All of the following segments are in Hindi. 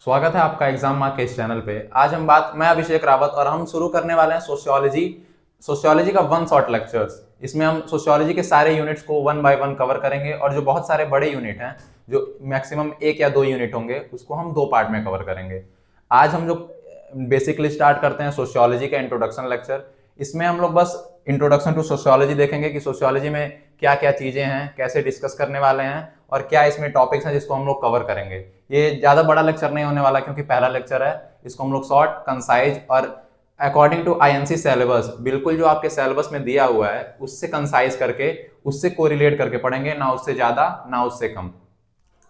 स्वागत है आपका एग्जाम मार्क के इस चैनल पे। आज मैं अभिषेक रावत और हम शुरू करने वाले हैं सोशियोलॉजी सोशियोलॉजी का वन शॉट लेक्चर्स। इसमें हम सोशियोलॉजी के सारे यूनिट्स को वन बाय वन कवर करेंगे और जो बहुत सारे बड़े यूनिट हैं, जो मैक्सिमम 1 या 2 यूनिट होंगे, उसको हम 2 पार्ट में कवर करेंगे। आज हम जो बेसिकली स्टार्ट करते हैं सोशियोलॉजी का इंट्रोडक्शन लेक्चर। इसमें हम लोग बस इंट्रोडक्शन टू सोशियोलॉजी देखेंगे कि सोशियोलॉजी में क्या क्या चीजें हैं, कैसे डिस्कस करने वाले हैं और क्या इसमें टॉपिक्स हैं जिसको हम लोग कवर करेंगे। ये ज्यादा बड़ा लेक्चर नहीं होने वाला क्योंकि पहला लेक्चर है। इसको हम लोग शॉर्ट, कंसाइज और अकॉर्डिंग टू आईएनसी सिलेबस, बिल्कुल जो आपके सिलेबस में दिया हुआ है उससे कंसाइज करके, उससे कोरिलेट करके पढ़ेंगे, ना उससे ज्यादा ना उससे कम।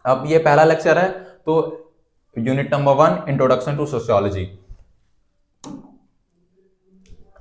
अब ये पहला लेक्चर है, तो unit number 1 introduction to sociology.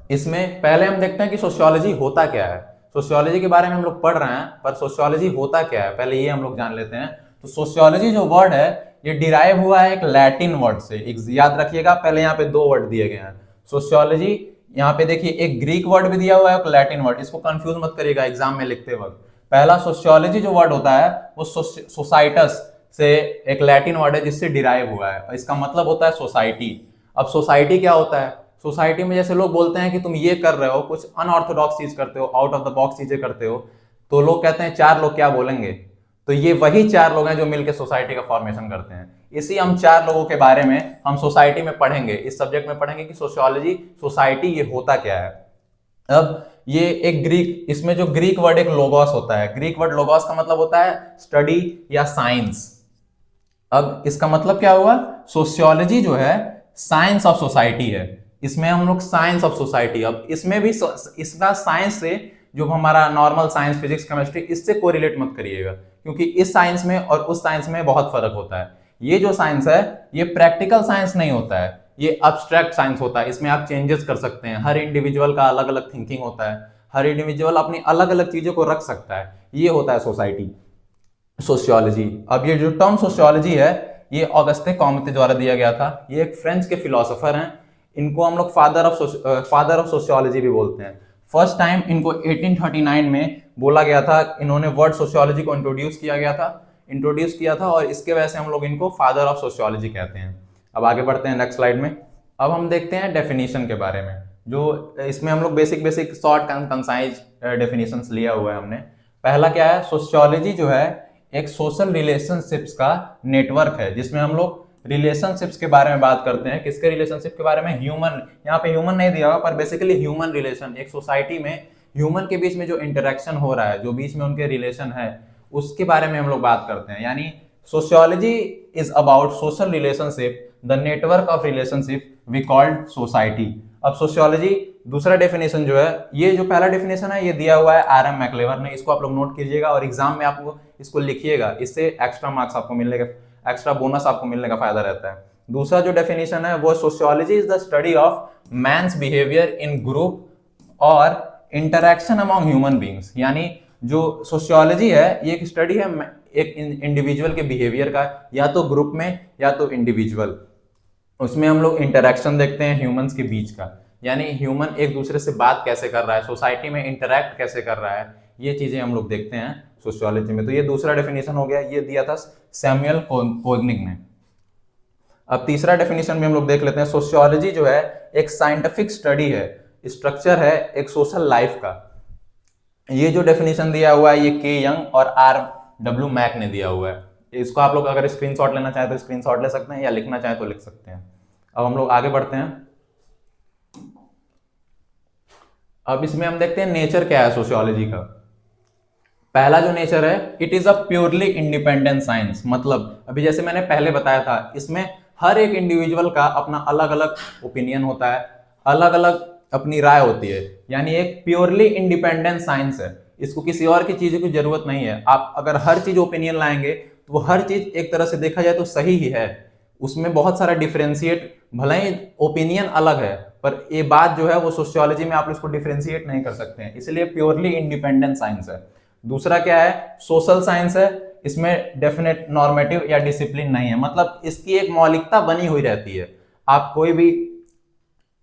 इसमें पहले हम देखते हैं कि सोशियोलॉजी होता क्या है। सोशियोलॉजी के बारे में हम लोग पढ़ रहे हैं, पर सोशियोलॉजी होता क्या है पहले ये हम लोग जान लेते हैं। तो सोशियोलॉजी जो वर्ड है ये डिराइव हुआ है एक लैटिन वर्ड से। याद रखिएगा, पहले यहाँ पे 2 वर्ड दिए गए हैं सोशियोलॉजी। यहाँ पे देखिए एक ग्रीक वर्ड भी दिया हुआ है, एक लैटिन वर्ड। इसको कंफ्यूज मत करिएगा एग्जाम में लिखते वक्त। पहला सोशियोलॉजी जो वर्ड होता है वो सोसाइटस से एक लैटिन वर्ड है जिससे डिराइव हुआ है। इसका मतलब होता है सोसाइटी। अब सोसाइटी क्या होता है? सोसाइटी में जैसे लोग बोलते हैं कि तुम ये कर रहे हो, कुछ अनऑर्थोडॉक्स चीज करते हो, आउट ऑफ द बॉक्स चीजें करते हो, तो लोग कहते हैं 4 लोग क्या बोलेंगे। तो ये वही 4 लोग हैं जो मिलकर सोसाइटी का फॉर्मेशन करते हैं। इसी हम 4 लोगों के बारे में हम सोसाइटी में पढ़ेंगे, इस सब्जेक्ट में पढ़ेंगे कि सोशियोलॉजी, सोसाइटी ये होता क्या है। अब ये एक ग्रीक, इसमें जो ग्रीक वर्ड एक लोगोस होता है। ग्रीक वर्ड लोगोस का मतलब होता है स्टडी या साइंस। अब इसका मतलब क्या हुआ? सोशियोलॉजी जो है साइंस ऑफ सोसाइटी है। इसमें हम लोग साइंस ऑफ सोसाइटी, अब इसमें भी इसका साइंस से, जो हमारा नॉर्मल साइंस, फिजिक्स, केमिस्ट्री, इससे कोरिलेट मत करिएगा क्योंकि इस साइंस में और उस साइंस में बहुत फर्क होता है। ये जो साइंस है ये प्रैक्टिकल साइंस नहीं होता है, ये अब्स्ट्रैक्ट साइंस होता है। इसमें आप चेंजेस कर सकते हैं, हर इंडिविजुअल का अलग अलग थिंकिंग होता है, हर इंडिविजुअल अपनी अलग अलग चीजों को रख सकता है। ये होता है सोसाइटी, सोशियोलॉजी। अब ये जो टर्म सोशियोलॉजी है ये ऑगस्टे कॉम्ते द्वारा दिया गया था। ये एक फ्रेंच के फिलोसोफर हैं। इनको हम लोग फादर ऑफ सोशियोलॉजी भी बोलते हैं। फर्स्ट टाइम इनको 1839 में बोला गया था। इन्होंने वर्ड सोशियोलॉजी को इंट्रोड्यूस किया था और इसके वजह से हम लोग इनको फादर ऑफ सोशियोलॉजी कहते हैं। अब आगे बढ़ते हैं नेक्स्ट स्लाइड में। अब हम देखते हैं डेफिनेशन के बारे में। जो इसमें हम लोग बेसिक शॉर्ट कंसाइज डेफिनेशंस लिया हुआ है हमने। पहला क्या है? सोशियोलॉजी जो है एक सोशल रिलेशनशिप्स का नेटवर्क है, जिसमें हम लोग रिलेशनशिप्स के बारे में बात करते हैं। किसके रिलेशनशिप के बारे में? ह्यूमन। यहाँ पे ह्यूमन नहीं दिया हुआ, पर बेसिकली ह्यूमन रिलेशन, एक सोसाइटी में ह्यूमन के बीच में जो इंटरेक्शन हो रहा है, जो बीच में उनके रिलेशन है, उसके बारे में हम लोग बात करते हैं। यानी sociology is about social relationship, the network of relationship we called society. अब सोशियोलॉजी दूसरा डेफिनेशन जो है, ये जो पहला डेफिनेशन है ये दिया हुआ है आर एम मैक्लेवर ने। इसको आप लोग नोट कीजिएगा और एग्जाम में आपको इसको लिखिएगा, इससे एक्स्ट्रा मार्क्स आपको मिलने का, एक्स्ट्रा बोनस आपको मिलने का फायदा रहता है। दूसरा जो डेफिनेशन है वो sociology is the study of man's behaviour in group और इंटरेक्शन अमॉन्ग ह्यूमन बींग्स। यानी जो सोशियोलॉजी है ये एक स्टडी है एक इंडिविजुअल के बिहेवियर का, या तो ग्रुप में या तो इंडिविजुअल। उसमें हम लोग इंटरेक्शन देखते हैं ह्यूमंस के बीच का, यानी ह्यूमन एक दूसरे से बात कैसे कर रहा है, सोसाइटी में इंटरैक्ट कैसे कर रहा है, ये चीजें हम लोग देखते हैं सोशियोलॉजी में। तो ये दूसरा डेफिनेशन हो गया, ये दिया था सैमुअल कोजनिक ने। अब तीसरा डेफिनेशन भी हम लोग देख लेते हैं। सोशियोलॉजी जो है एक साइंटिफिक स्टडी है, स्ट्रक्चर है एक सोशल लाइफ का। ये जो डेफिनेशन दिया हुआ है ये के यंग और आर डब्ल्यू मैक ने दिया हुआ है। इसको आप लोग अगर स्क्रीनशॉट लेना चाहें तो स्क्रीनशॉट ले सकते हैं, या लिखना चाहें तो लिख सकते हैं। अब हम लोग आगे बढ़ते हैं। अब इसमें हम देखते हैं नेचर क्या है सोशियोलॉजी का। पहला जो नेचर है, it is a purely independent science. मतलब अभी जैसे मैंने पहले बताया था, इसमें हर एक इंडिविजुअल का अपना अलग अलग ओपिनियन होता है, अलग अलग अपनी राय होती है। यानी एक प्योरली इंडिपेंडेंट साइंस है, इसको किसी और की चीजों की जरूरत नहीं है। आप अगर हर चीज ओपिनियन लाएंगे तो वो हर चीज एक तरह से देखा जाए तो सही ही है। उसमें बहुत सारा डिफरेंशिएट, भले ही ओपिनियन अलग है, पर ये बात जो है वो सोशियोलॉजी में आप इसको डिफरेंशिएट नहीं कर सकते हैं, इसलिए प्योरली इंडिपेंडेंट साइंस है। दूसरा क्या है? सोशल साइंस है। इसमें डेफिनेट नॉर्मेटिव या डिसिप्लिन नहीं है, मतलब इसकी एक मौलिकता बनी हुई रहती है। आप कोई भी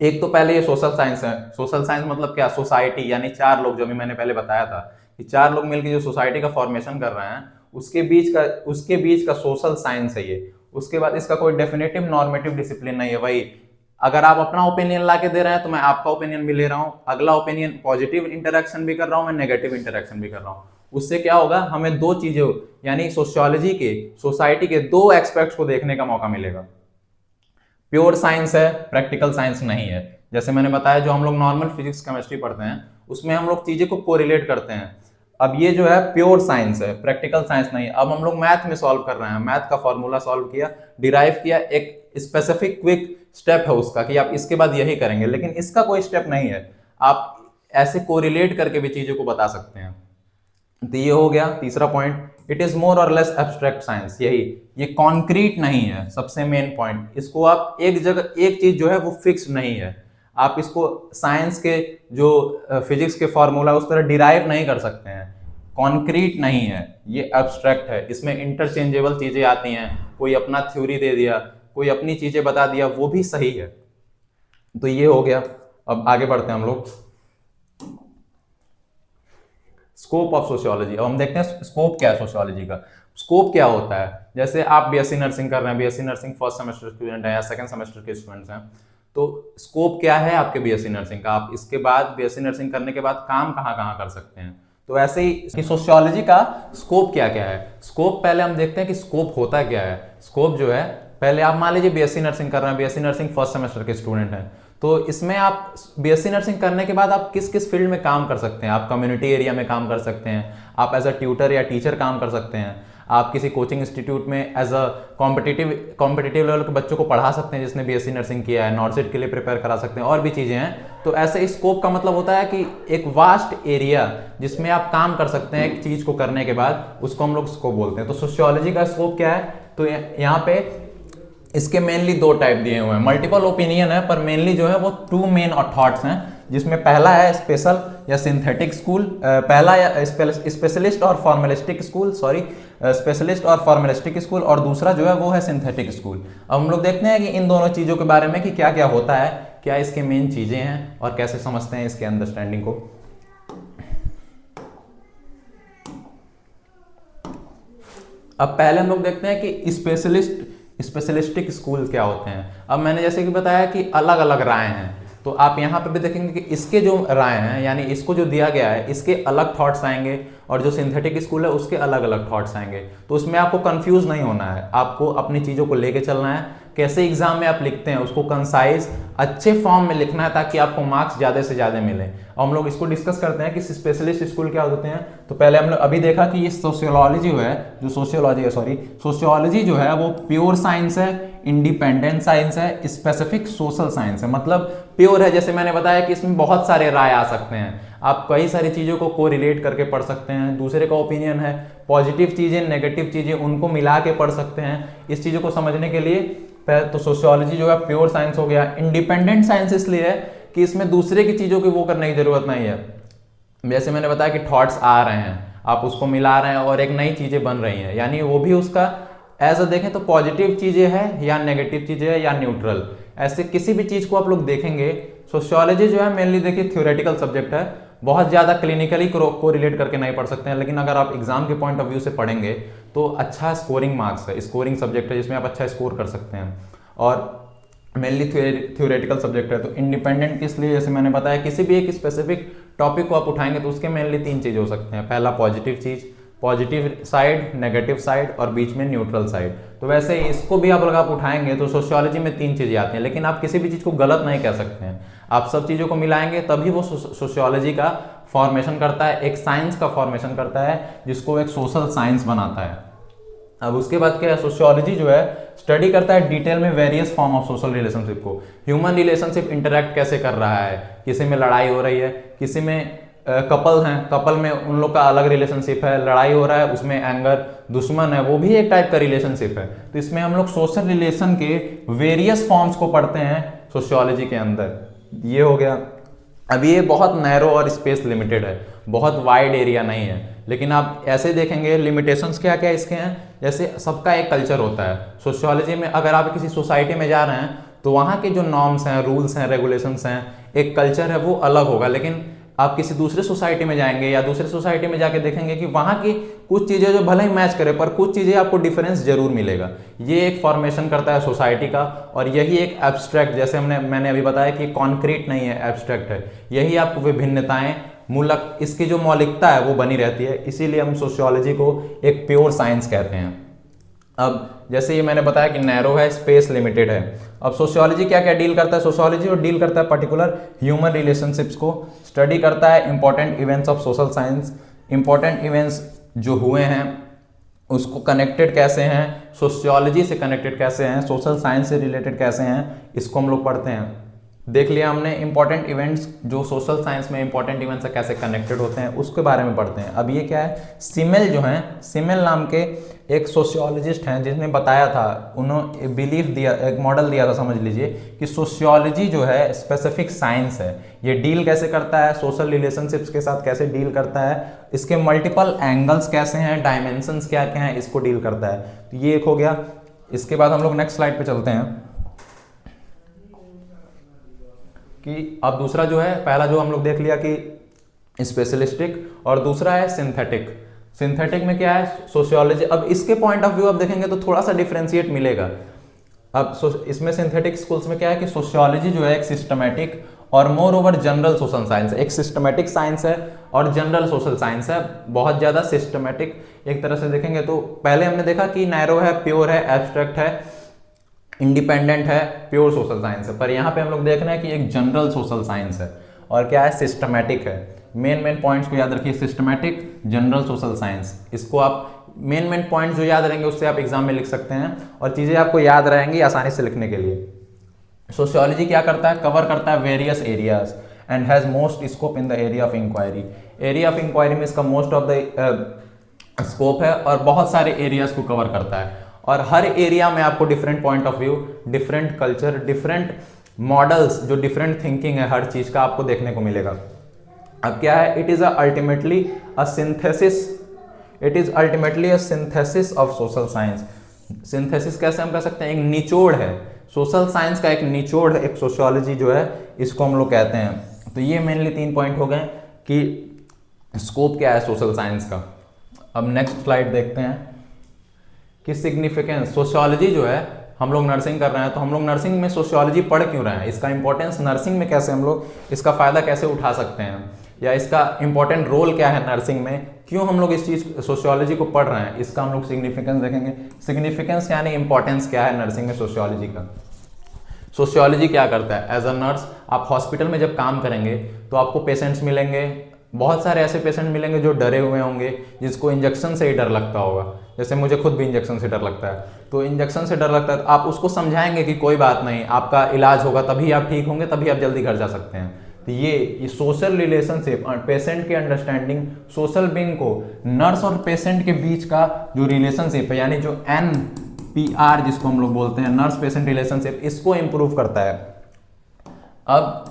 एक, तो पहले ये सोशल साइंस है। सोशल साइंस मतलब क्या? सोसाइटी, यानी 4 लोग, जो भी मैंने पहले बताया था कि 4 लोग मिलकर जो सोसाइटी का फॉर्मेशन कर रहे हैं, उसके बीच का सोशल साइंस है ये। उसके बाद इसका कोई डेफिनेटिव नॉर्मेटिव डिसिप्लिन नहीं है। वही अगर आप अपना ओपिनियन ला के दे रहे हैं तो मैं आपका ओपिनियन भी ले रहा हूं, अगला ओपिनियन पॉजिटिव इंटरेक्शन भी कर रहा हूं, मैं नेगेटिव इंटरेक्शन भी कर रहा हूं। उससे क्या होगा, हमें दो चीजें यानी सोशियोलॉजी के, सोसाइटी के दो एस्पेक्ट्स को देखने का मौका मिलेगा। प्योर साइंस है, प्रैक्टिकल साइंस नहीं है। जैसे मैंने बताया जो हम लोग नॉर्मल फिजिक्स केमिस्ट्री पढ़ते हैं उसमें हम लोग चीजें को कोरिलेट करते हैं। अब ये जो है प्योर साइंस है, प्रैक्टिकल साइंस नहीं है। अब हम लोग मैथ में सॉल्व कर रहे हैं, मैथ का फॉर्मूला सॉल्व किया, डिराइव किया, एक स्पेसिफिक क्विक स्टेप है उसका कि आप इसके बाद यही करेंगे, लेकिन इसका कोई स्टेप नहीं है। आप ऐसे कोरिलेट करके भी चीजों को बता सकते हैं। तो ये हो गया तीसरा पॉइंट, इट इज मोर और लेस एब्स्ट्रैक्ट साइंस। यही, ये कॉन्क्रीट नहीं है, सबसे मेन पॉइंट। इसको आप एक जगह, एक चीज जो है वो फिक्स नहीं है, आप इसको साइंस के जो फिजिक्स के फॉर्मूला उस तरह डिराइव नहीं कर सकते हैं। कॉन्क्रीट नहीं है, ये एब्स्ट्रैक्ट है, इसमें इंटरचेंजेबल चीजें आती हैं, कोई अपना थ्योरी दे दिया, कोई अपनी चीजें बता दिया, वो भी सही है। तो ये हो गया। अब आगे बढ़ते हैं हम लोग, स्कोप ऑफ सोशियोलॉजी। अब हम देखते हैं स्कोप क्या है सोशियोलॉजी का। स्कोप क्या होता है, जैसे आप बीएससी नर्सिंग कर रहे हैं, BSc nursing first semester student है या सेकंड सेमेस्टर के स्टूडेंट्स हैं, तो स्कोप क्या है आपके बीएससी नर्सिंग का, आप इसके बाद बीएससी नर्सिंग करने के बाद काम कहाँ कहाँ कर सकते हैं। तो ऐसे ही कि सोशियोलॉजी का स्कोप क्या क्या है। स्कोप पहले हम देखते हैं कि स्कोप होता क्या है। स्कोप जो है, पहले आप मान लीजिए बीएससी नर्सिंग कर रहे हैं, बीएससी नर्सिंग फर्स्ट सेमेस्टर के स्टूडेंट हैं, तो इसमें आप बीएससी नर्सिंग करने के बाद आप किस किस फील्ड में काम कर सकते हैं। आप कम्युनिटी एरिया में काम कर सकते हैं, आप एज अ ट्यूटर या टीचर काम कर सकते हैं, आप किसी कोचिंग इंस्टीट्यूट में एज अ कॉम्पिटिटिव लेवल के बच्चों को पढ़ा सकते हैं जिसने बीएससी नर्सिंग किया है, नॉर्सेट के लिए प्रिपेयर करा सकते हैं, और भी चीज़ें हैं। तो ऐसे स्कोप का मतलब होता है कि एक वास्ट एरिया जिसमें आप काम कर सकते हैं एक चीज़ को करने के बाद, उसको हम लोग स्कोप बोलते हैं। तो सोशियोलॉजी का स्कोप क्या है, तो यहाँ पे इसके मेनली दो टाइप दिए हुए हैं। मल्टीपल ओपिनियन है, पर मेनली जो है वो टू मेन थॉट्स हैं, जिसमें पहला है स्पेशल या सिंथेटिक स्कूल, पहला या स्पेशलिस्ट और फॉर्मलिस्टिक स्कूल, सॉरी स्पेशलिस्ट और फॉर्मलिस्टिक स्कूल, और दूसरा जो है वो है सिंथेटिक स्कूल। अब हम लोग देखते हैं कि इन दोनों चीज़ों के बारे में कि क्या क्या होता है, क्या इसके मेन चीज़ें हैं और कैसे समझते हैं इसके अंडरस्टैंडिंग को। अब पहले हम लोग देखते हैं कि स्पेशलिस्टिक स्कूल क्या होते हैं। अब मैंने जैसे कि बताया कि अलग अलग राय हैं, तो आप यहाँ पे भी देखेंगे कि इसके जो राय हैं यानी इसको जो दिया गया है इसके अलग थॉट्स आएंगे, और जो सिंथेटिक स्कूल है उसके अलग अलग थॉट्स आएंगे। तो उसमें आपको कंफ्यूज नहीं होना है, आपको अपनी चीज़ों को लेके चलना है। कैसे एग्जाम में आप लिखते हैं उसको कंसाइज अच्छे फॉर्म में लिखना है ताकि आपको मार्क्स ज़्यादा से ज़्यादा मिले। और हम लोग इसको डिस्कस करते हैं कि स्पेशलिस्ट स्कूल क्या होते हैं। तो पहले हम लोग अभी देखा कि ये सोशियोलॉजी जो है वो प्योर साइंस है, इंडिपेंडेंट साइंस है, स्पेसिफिक सोशल साइंस है। मतलब प्योर है, जैसे मैंने बताया कि इसमें बहुत सारे राय आ सकते हैं, आप कई सारी चीज़ों को कोरिलेट करके पढ़ सकते हैं, दूसरे का ओपिनियन है, पॉजिटिव चीज़ें नेगेटिव चीज़ें उनको मिला के पढ़ सकते हैं। इस चीज़ों को समझने के लिए तो सोशियोलॉजी जो है प्योर साइंस हो गया। इंडिपेंडेंट साइंस इसलिए है कि इसमें दूसरे की चीज़ों की वो करने की जरूरत नहीं है। जैसे मैंने बताया कि थॉट्स आ रहे हैं, आप उसको मिला रहे हैं और एक नई चीज़ें बन रही हैं, यानी वो भी उसका एज अ देखें तो पॉजिटिव चीज़ें हैं या नेगेटिव चीज़ें हैं या न्यूट्रल, ऐसे किसी भी चीज़ को आप लोग देखेंगे। सोशियोलॉजी जो है मेनली देखिए थ्योरेटिकल सब्जेक्ट है, बहुत ज़्यादा क्लिनिकली को रिलेट करके नहीं पढ़ सकते हैं, लेकिन अगर आप एग्जाम के पॉइंट ऑफ व्यू से पढ़ेंगे तो अच्छा स्कोरिंग मार्क्स है, स्कोरिंग सब्जेक्ट है जिसमें आप अच्छा स्कोर कर सकते हैं, और मेनली थ्योरेटिकल सब्जेक्ट है। तो इंडिपेंडेंट किस लिए, जैसे मैंने बताया किसी भी एक स्पेसिफिक टॉपिक को आप उठाएंगे तो उसके मेनली तीन चीज़ हो सकते हैं। पहला पॉजिटिव चीज़, पॉजिटिव साइड, नेगेटिव साइड, और बीच में न्यूट्रल साइड। तो वैसे इसको भी अगर आप उठाएंगे तो सोशियोलॉजी में तीन चीज़ें आती हैं, लेकिन आप किसी भी चीज़ को गलत नहीं कह सकते हैं, आप सब चीज़ों को मिलाएंगे तभी वो सोशियोलॉजी का फॉर्मेशन करता है, एक साइंस का फॉर्मेशन करता है जिसको एक सोशल साइंस बनाता है। अब उसके बाद क्या है, सोशियोलॉजी जो है स्टडी करता है डिटेल में various form of social relationship को। ह्यूमन रिलेशनशिप इंटरेक्ट कैसे कर रहा है, किसी में लड़ाई हो रही है, किसी में कपल हैं, कपल में उन लोग का अलग रिलेशनशिप है, लड़ाई हो रहा है उसमें एंगर, दुश्मन है, वो भी एक टाइप का रिलेशनशिप है। तो इसमें हम लोग सोशल रिलेशन के वेरियस फॉर्म्स को पढ़ते हैं सोशियोलॉजी के अंदर। ये हो गया। अब ये बहुत नैरो और स्पेस लिमिटेड है, बहुत वाइड एरिया नहीं है, लेकिन आप ऐसे देखेंगे लिमिटेशंस क्या क्या इसके हैं। जैसे सबका एक कल्चर होता है सोशियोलॉजी में, अगर आप किसी सोसाइटी में जा रहे हैं तो वहाँ के जो नॉर्म्स हैं, रूल्स हैं, रेगुलेशंस हैं, एक कल्चर है वो अलग होगा, लेकिन आप किसी दूसरे सोसाइटी में जाएंगे या दूसरे सोसाइटी में जाके देखेंगे कि वहाँ की कुछ चीज़ें जो भले ही मैच करे पर कुछ चीज़ें आपको डिफरेंस जरूर मिलेगा। ये एक फॉर्मेशन करता है सोसाइटी का, और यही एक एब्स्ट्रैक्ट, जैसे मैंने अभी बताया कि कॉन्क्रीट नहीं है, एब्स्ट्रैक्ट है, यही आपको विभिन्नताएं मूलक इसकी जो मौलिकता है वो बनी रहती है। इसीलिए हम सोशियोलॉजी को एक प्योर साइंस कहते हैं। अब जैसे ये मैंने बताया कि नैरो है, स्पेस लिमिटेड है। अब सोशियोलॉजी क्या क्या डील करता है? सोशियोलॉजी और डील करता है पर्टिकुलर ह्यूमन रिलेशनशिप्स को, स्टडी करता है important events of social science, important events जो हुए हैं उसको कनेक्टेड कैसे हैं, सोशियोलॉजी से कनेक्टेड कैसे हैं, सोशल साइंस से रिलेटेड कैसे हैं, इसको हम लोग पढ़ते हैं। देख लिया हमने इंपॉर्टेंट इवेंट्स जो सोशल साइंस में इंपॉर्टेंट इवेंट्स से कैसे कनेक्टेड होते हैं, उसके बारे में पढ़ते हैं। अब ये क्या है, सिमेल जो हैं, सिमेल नाम के एक सोशियोलॉजिस्ट हैं जिसने बताया था, उन्होंने बिलीफ दिया, एक मॉडल दिया था समझ लीजिए, कि सोशियोलॉजी जो है स्पेसिफिक साइंस है, ये डील कैसे करता है सोशल रिलेशनशिप्स के साथ, कैसे डील करता है, इसके मल्टीपल एंगल्स कैसे हैं, डायमेंशंस क्या क्या हैं, इसको डील करता है। तो ये एक हो गया। इसके बाद हम लोग नेक्स्ट स्लाइड पे चलते हैं कि अब दूसरा जो है, पहला जो हम लोग देख लिया कि स्पेशलिस्टिक, और दूसरा है सिंथेटिक। सिंथेटिक में क्या है, सोशियोलॉजी। अब इसके पॉइंट ऑफ व्यू आप देखेंगे तो थोड़ा सा डिफरेंशिएट मिलेगा। अब इसमें सिंथेटिक स्कूल्स में क्या है कि सोशियोलॉजी जो है एक सिस्टमैटिक और more over general social science है, एक सिस्टमैटिक साइंस है और जनरल सोशल साइंस है, बहुत ज़्यादा सिस्टमैटिक। एक तरह से देखेंगे तो पहले हमने देखा कि नैरो है, प्योर है, एब्स्ट्रैक्ट है, इंडिपेंडेंट है, प्योर सोशल साइंस है, पर यहाँ पे हम लोग देख रहे हैं कि एक जनरल सोशल साइंस है और क्या है, सिस्टमैटिक है। मेन पॉइंट्स को याद रखिए, सिस्टमैटिक, जनरल सोशल साइंस, इसको आप मेन पॉइंट्स जो याद रहेंगे उससे आप एग्जाम में लिख सकते हैं और चीज़ें आपको याद रहेंगी आसानी से लिखने के लिए। सोशियोलॉजी क्या करता है, कवर करता है various areas and has most scope in the area of inquiry. Area of inquiry में इसका मोस्ट ऑफ द स्कोप है और बहुत सारे एरियाज को कवर करता है, और हर एरिया में आपको different point of view, different culture, different models, जो डिफरेंट थिंकिंग है हर चीज का आपको देखने को मिलेगा। अब क्या है, it is ultimately a synthesis, it is ultimately a synthesis of social science. Synthesis कैसे हम कह सकते हैं, एक निचोड़ है, सोशल साइंस का एक निचोड़ है, एक सोशियोलॉजी जो है, इसको हम लोग कहते हैं। तो ये मेनली 3 पॉइंट हो गए कि स्कोप क्या है सोशल साइंस का। अब नेक्स्ट स्लाइड देखते हैं कि सिग्निफिकेंस। सोशियोलॉजी जो है, हम लोग नर्सिंग कर रहे हैं तो हम लोग नर्सिंग में सोशियोलॉजी पढ़ क्यों रहे हैं, इसका इंपॉर्टेंस नर्सिंग में कैसे हम लोग इसका फायदा कैसे उठा सकते हैं, या इसका इंपॉर्टेंट रोल क्या है नर्सिंग में, क्यों हम लोग इस चीज सोशियोलॉजी को पढ़ रहे हैं, इसका हम लोग सिग्निफिकेंस देखेंगे। सिग्निफिकेंस यानी इंपॉर्टेंस क्या है नर्सिंग में सोशियोलॉजी का। सोशियोलॉजी क्या करता है, एज अ नर्स आप हॉस्पिटल में जब काम करेंगे तो आपको पेशेंट्स मिलेंगे, बहुत सारे ऐसे पेशेंट मिलेंगे जो डरे हुए होंगे, जिसको इंजेक्शन से ही डर लगता होगा, जैसे मुझे खुद भी इंजेक्शन से डर लगता है। तो इंजेक्शन से डर लगता है तो आप उसको समझाएंगे कि कोई बात नहीं, आपका इलाज होगा, तभी आप ठीक होंगे, तभी आप जल्दी घर जा सकते हैं। तो ये सोशल रिलेशनशिप, पेशेंट के अंडरस्टैंडिंग, सोशल बीइंग को नर्स और पेशेंट के बीच का जो रिलेशनशिप है, यानी जो NPR जिसको हम लोग बोलते हैं, नर्स पेशेंट रिलेशनशिप, इसको इंप्रूव करता है। अब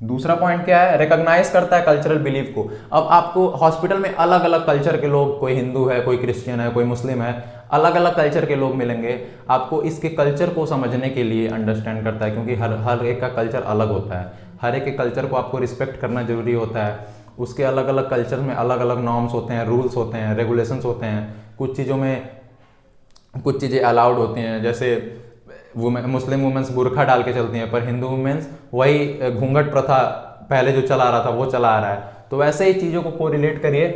दूसरा पॉइंट क्या है, रिकॉग्नाइज करता है कल्चरल बिलीफ को। अब आपको हॉस्पिटल में अलग अलग कल्चर के लोग, कोई हिंदू है, कोई क्रिश्चियन है, कोई मुस्लिम है, अलग अलग कल्चर के लोग मिलेंगे, आपको इसके कल्चर को समझने के लिए अंडरस्टैंड करता है, क्योंकि हर एक का कल्चर अलग होता है, हर एक के कल्चर को आपको रिस्पेक्ट करना जरूरी होता है। उसके अलग अलग कल्चर में अलग अलग नॉर्म्स होते हैं, रूल्स होते हैं, रेगुलेशंस होते हैं, कुछ चीज़ों में कुछ चीज़ें अलाउड होती हैं, जैसे मुस्लिम वुमेन्स बुरखा डाल के चलती हैं, पर हिंदू वुमेन्स वही घूंघट प्रथा पहले जो चला रहा था वो चला आ रहा है। तो वैसे ही चीज़ों को कोरिलेट करिए,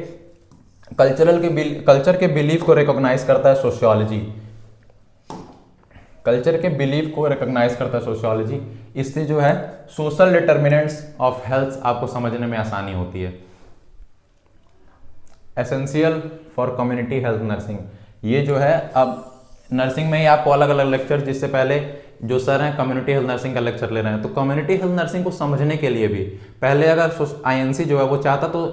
कल्चर के बिलीफ को रिकॉग्नाइज करता है सोशियोलॉजी, कल्चर के बिलीफ को रिकॉग्नाइज करता है सोशियोलॉजी। इससे जो है सोशल डिटर्मिनेंट्स ऑफ हेल्थ आपको समझने में आसानी होती है। Essential for community health nursing, ये जो है, अब नर्सिंग में ही आपको अलग अलग लेक्चर, जिससे पहले जो सर हैं कम्युनिटी हेल्थ नर्सिंग का लेक्चर ले रहे हैं, तो कम्युनिटी हेल्थ नर्सिंग को समझने के लिए भी पहले अगर INC जो है वो चाहता तो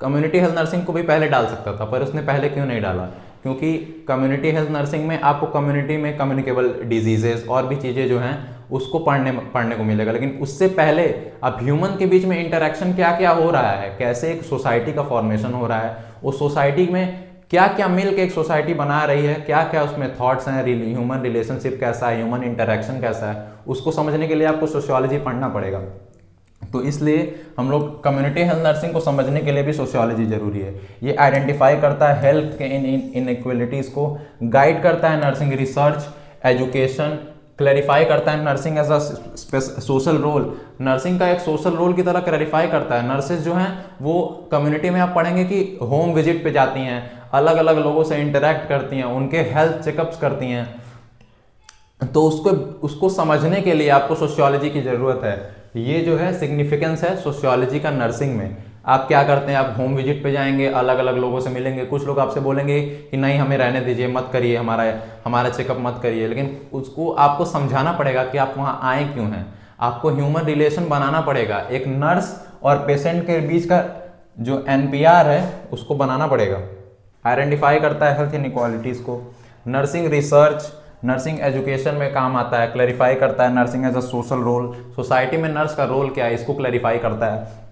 कम्युनिटी हेल्थ नर्सिंग को भी पहले डाल सकता था, पर उसने पहले क्यों नहीं डाला, क्योंकि कम्युनिटी हेल्थ नर्सिंग में आपको कम्युनिटी में कम्युनिकेबल डिजीजेस और भी चीज़ें जो हैं उसको पढ़ने को मिलेगा, लेकिन उससे पहले अब ह्यूमन के बीच में इंटरेक्शन क्या क्या हो रहा है, कैसे एक सोसाइटी का फॉर्मेशन हो रहा है, उस सोसाइटी में क्या क्या मिल के एक सोसाइटी बना रही है, क्या क्या उसमें थॉट्स हैं, ह्यूमन रिलेशनशिप कैसा है, ह्यूमन इंटरेक्शन कैसा है, उसको समझने के लिए आपको सोशियोलॉजी पढ़ना पड़ेगा। तो इसलिए हम लोग कम्युनिटी हेल्थ नर्सिंग को समझने के लिए भी सोशियोलॉजी जरूरी है। ये आइडेंटिफाई करता है हेल्थ के इन इनइक्वलिटीज़ को, गाइड करता है नर्सिंग रिसर्च एजुकेशन, क्लैरिफाई करता है nursing as a social role, nursing का एक सोशल रोल की तरह क्लैरिफाई करता है। नर्सेज जो हैं वो कम्युनिटी में आप पढ़ेंगे कि होम विजिट पे जाती हैं, अलग अलग लोगों से इंटरेक्ट करती हैं, उनके हेल्थ चेकअप्स करती हैं। तो उसको उसको समझने के लिए आपको सोशियोलॉजी की ज़रूरत है। ये जो है सिग्निफिकेंस है सोशियोलॉजी का नर्सिंग में। आप क्या करते हैं, आप होम विजिट पे जाएंगे, अलग अलग लोगों से मिलेंगे, कुछ लोग आपसे बोलेंगे कि नहीं हमें रहने दीजिए, मत करिए, हमारा हमारा चेकअप मत करिए, लेकिन उसको आपको समझाना पड़ेगा कि आप वहाँ आए क्यों हैं। आपको ह्यूमन रिलेशन बनाना पड़ेगा, एक नर्स और पेशेंट के बीच का जो एनपीआर है उसको बनाना पड़ेगा। आइडेंटिफाई करता है हेल्थ इनइक्वालिटीज़ को। नर्सिंग रिसर्च नर्सिंग एजुकेशन में काम आता है, क्लैरिफाई करता है nursing as a social role, society में नर्स का रोल क्या है इसको क्लैरिफाई करता है।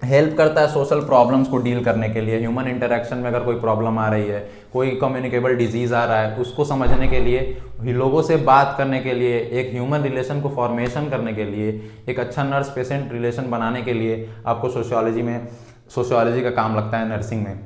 हेल्प करता है सोशल प्रॉब्लम्स को डील करने के लिए, ह्यूमन इंटरेक्शन में अगर कोई प्रॉब्लम आ रही है, कोई कम्युनिकेबल डिजीज़ आ रहा है, उसको समझने के लिए, लोगों से बात करने के लिए, एक ह्यूमन रिलेशन को फॉर्मेशन करने के लिए, एक अच्छा नर्स पेशेंट रिलेशन बनाने के लिए आपको सोशियोलॉजी का काम लगता है नर्सिंग में।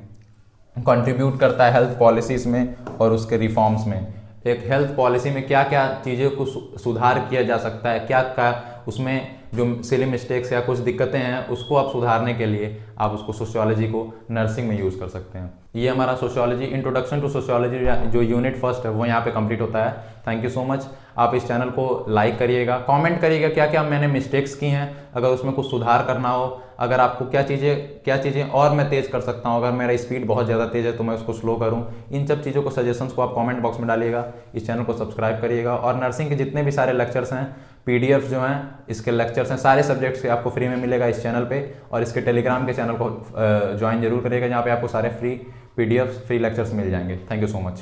कंट्रीब्यूट करता है हेल्थ पॉलिसीज़ में और उसके रिफॉर्म्स में। एक हेल्थ पॉलिसी में क्या क्या चीज़ों को सुधार किया जा सकता है, क्या क्या उसमें जो सिली मिस्टेक्स या कुछ दिक्कतें हैं उसको आप सुधारने के लिए आप उसको सोशियोलॉजी को नर्सिंग में यूज़ कर सकते हैं। ये हमारा सोशियोलॉजी इंट्रोडक्शन टू सोशियोलॉजी जो यूनिट फर्स्ट है वो यहाँ पे कंप्लीट होता है। Thank you so much. आप इस चैनल को लाइक करिएगा, कमेंट करिएगा क्या क्या मैंने मिस्टेक्स की हैं, अगर उसमें कुछ सुधार करना हो, अगर आपको क्या चीज़ें और मैं तेज़ कर सकता हूँ, अगर मेरा स्पीड बहुत ज़्यादा तेज़ है तो मैं उसको स्लो करूँ, इन सब चीज़ों को सजेशंस को आप कमेंट बॉक्स में डालिएगा। इस चैनल को सब्सक्राइब करिएगा और नर्सिंग के जितने भी सारे लेक्चर्स हैं, पीडीएफ जो हैं इसके लेक्चर्स हैं, सारे सब्जेक्ट्स के आपको फ्री में मिलेगा इस चैनल पे। और इसके टेलीग्राम के चैनल को ज्वाइन जरूर करिएगा, जहाँ पे आपको सारे फ्री पीडीएफ फ्री लेक्चर्स मिल जाएंगे। Thank you so much.